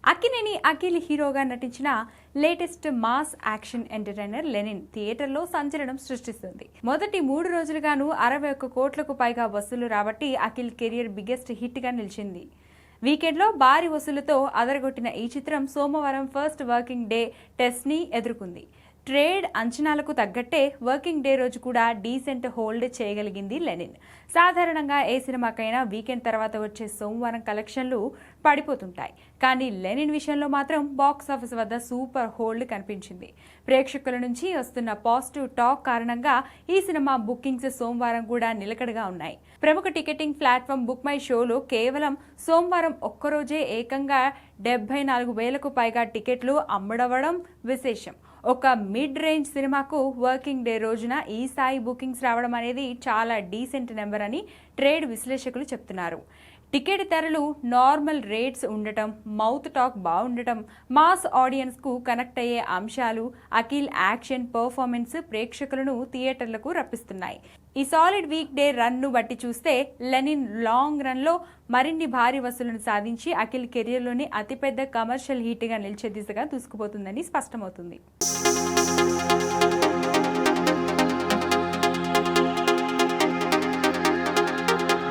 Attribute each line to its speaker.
Speaker 1: అక్కినేని అఖిల్ హీరోగా నటించిన latest mass action entertainer Lenin థియేటర్లో సంచలనం సృష్టిస్తుంది. మొదటి 3 రోజులుగాను 61 కోట్లకు పైగా వసూలు రాబట్టి అఖిల్ కెరియర్ బిగ్గెస్ట్ హిట్ గా నిలిచింది. వీకెండ్లో భారీ వసూలుతో అదరగొట్టిన ఈ చిత్రం సోమవారం ఫస్ట్ వర్కింగ్ డే టెస్ట్ ని ఎదుర్కొంది. ట్రేడ్ అంచనాలకు తగ్గట్టే వర్కింగ్ డే రోజు కూడా డీసెంట్ హోల్డ్ చేయగలిగింది లెనిన్. సాధారణంగా ఏ సినిమాకైనా వీకెండ్ తర్వాత వచ్చే సోమవారం కలెక్షన్లు పడిపోతుంటాయి. కానీ లెనిన్ విషయంలో మాత్రం బాక్స్ ఆఫీస్ వద్ద సూపర్ హోల్డ్ కనిపించింది. ప్రేక్షకుల నుంచి వస్తున్న పాజిటివ్ టాక్ కారణంగా ఈ సినిమా బుకింగ్స్ సోమవారం కూడా నిలకడగా ఉన్నాయి. ప్రముఖ టికెటింగ్ ప్లాట్ఫామ్ బుక్ మై షోలో కేవలం సోమవారం ఒక్కరోజే ఏకంగా 74,000కు పైగా టికెట్లు అమ్ముడవడం విశేషం. ఒక మిడ్ రేంజ్ సినిమాకు వర్కింగ్ డే రోజున ఈ స్థాయి బుకింగ్స్ రావడం అనేది చాలా డీసెంట్ నెంబర్ అని ట్రేడ్ విశ్లేషకులు చెప్తున్నారు. టికెట్ ధరలు నార్మల్ రేట్స్ ఉండటం, మౌత్ టాక్ బాగుండటం, మాస్ ఆడియన్స్ కు కనెక్ట్ అయ్యే అంశాలు, అఖిల్ యాక్షన్ పర్ఫార్మెన్స్ ప్రేక్షకులను థియేటర్లకు రప్పిస్తున్నాయి. ఈ సాలిడ్ వీక్ డే రన్ ను బట్టి చూస్తే లెనిన్ లాంగ్ రన్ లో మరిన్ని భారీ వసూళ్లను సాధించి అఖిల్ కెరియర్లోని అతిపెద్ద కమర్షియల్ హిట్ గా నిలిచే దిశగా దూసుకుపోతుందని స్పష్టమవుతుంది.